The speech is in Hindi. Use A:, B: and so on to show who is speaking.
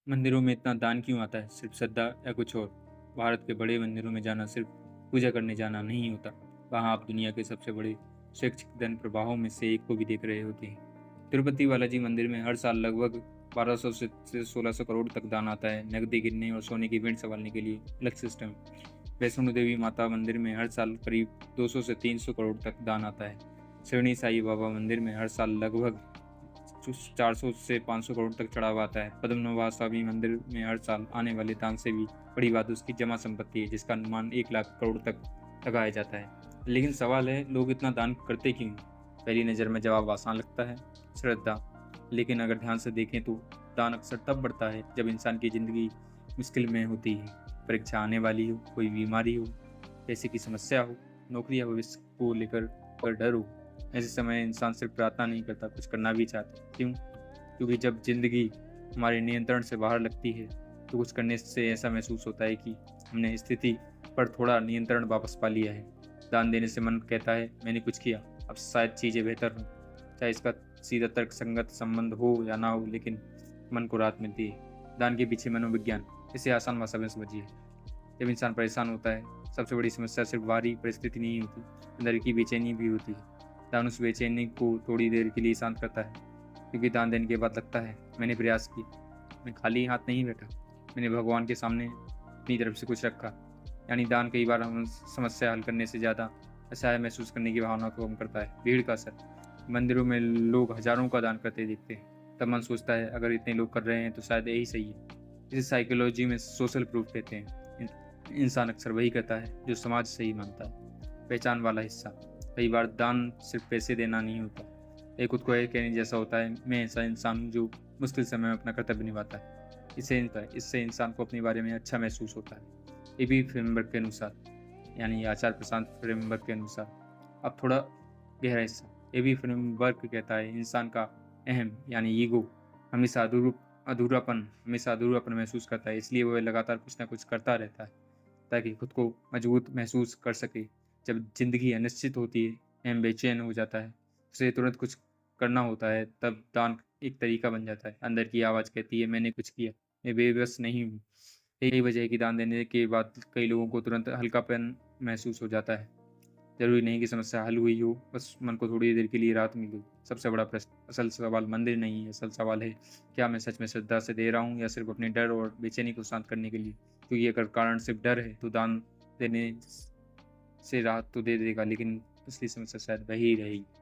A: मंदिरों में इतना दान क्यों आता है? सिर्फ श्रद्धा या कुछ और? भारत के बड़े मंदिरों में जाना सिर्फ पूजा करने जाना नहीं होता। वहाँ आप दुनिया के सबसे बड़े शैक्षिक धन प्रवाहों में से एक को भी देख रहे होते हैं। तिरुपति बालाजी मंदिर में हर साल लगभग 1200 से 1600 करोड़ तक दान आता है। नकदी गिनने और सोने की भेंट संभालने के लिए अलग सिस्टम। वैष्णो देवी माता मंदिर में हर साल करीब 200 से 300 करोड़ तक दान आता है। शिरडी साई बाबा मंदिर में हर साल लगभग 400 से 500 करोड़ तक चढ़ावा आता है। पद्मनाभ स्वामी मंदिर में हर साल आने वाले दान से भी बड़ी बात उसकी जमा संपत्ति है, जिसका अनुमान 1 लाख करोड़ तक लगाया जाता है। लेकिन सवाल है, लोग इतना दान करते क्यों? पहली नज़र में जवाब आसान लगता है, श्रद्धा। लेकिन अगर ध्यान से देखें तो दान अक्सर तब बढ़ता है जब इंसान की जिंदगी मुश्किल में होती है, परीक्षा आने वाली हो, कोई बीमारी हो, पैसे की समस्या हो, नौकरी या भविष्य को लेकर डर हो। ऐसे समय इंसान सिर्फ प्रार्थना नहीं करता, कुछ करना भी चाहता है। क्यों? क्योंकि जब जिंदगी हमारे नियंत्रण से बाहर लगती है तो कुछ करने से ऐसा महसूस होता है कि हमने स्थिति पर थोड़ा नियंत्रण वापस पा लिया है। दान देने से मन कहता है, मैंने कुछ किया, अब शायद चीज़ें बेहतर हों। चाहे इसका सीधा तर्क संगत संबंध हो या ना हो, लेकिन मन को राहत मिलती है। दान के पीछे मनोविज्ञान, इसे आसान भाषा में समझिए। जब इंसान परेशान होता है, सबसे बड़ी समस्या सिर्फ बाहरी परिस्थिति नहीं होती, अंदर की बेचैनी भी होती है। दान उस बेचैनी को थोड़ी देर के लिए शांत करता है, क्योंकि दान देने के बाद लगता है, मैंने प्रयास की, मैं खाली हाथ नहीं बैठा, मैंने भगवान के सामने अपनी तरफ से कुछ रखा। यानी दान कई बार हम समस्या हल करने से ज़्यादा असहाय महसूस करने की भावना को कम करता है। भीड़ का असर, मंदिरों में लोग हजारों का दान करते दिखते हैं, तब मन सोचता है, अगर इतने लोग कर रहे हैं तो शायद यही सही है। इसे साइकोलॉजी में सोशल प्रूफ कहते हैं। इंसान अक्सर वही करता है जो समाज सही मानता है। पहचान वाला हिस्सा, कई बार दान सिर्फ पैसे देना नहीं होता, ये खुद को ये कहने जैसा होता है, मैं ऐसा इंसान हूँ जो मुश्किल समय में अपना कर्तव्य निभाता है। इससे इंसान को अपने बारे में अच्छा महसूस होता है। ए बी फ्रेमवर्क के अनुसार, यानी आचार प्रशांत फ्रेमवर्क के अनुसार। अब थोड़ा गहरा हिस्सा, ए बी फ्रेमवर्क कहता है, इंसान का अहम यानी ईगो हमेशा अधूरापन महसूस करता है, इसलिए वह लगातार कुछ ना कुछ करता रहता है ताकि खुद को मजबूत महसूस कर सके। जब जिंदगी अनिश्चित होती है, अहम बेचैन हो जाता है, उसे तुरंत कुछ करना होता है, तब दान एक तरीका बन जाता है। अंदर की आवाज़ कहती है, मैंने कुछ किया, मैं बेबस नहीं हूँ। यही वजह है कि दान देने के बाद कई लोगों को तुरंत हल्कापन महसूस हो जाता है। ज़रूरी नहीं कि समस्या हल हुई हो, बस मन को थोड़ी देर के लिए राहत मिल गई। सबसे बड़ा प्रश्न, असल सवाल मंदिर नहीं है, असल सवाल है, क्या मैं सच में श्रद्धा से दे रहा हूँ या सिर्फ अपने डर और बेचैनी को शांत करने के लिए? क्योंकि अगर कारण सिर्फ डर है तो दान देने से राहत तो दे देगा, लेकिन असली समस्या शायद वही रहेगी।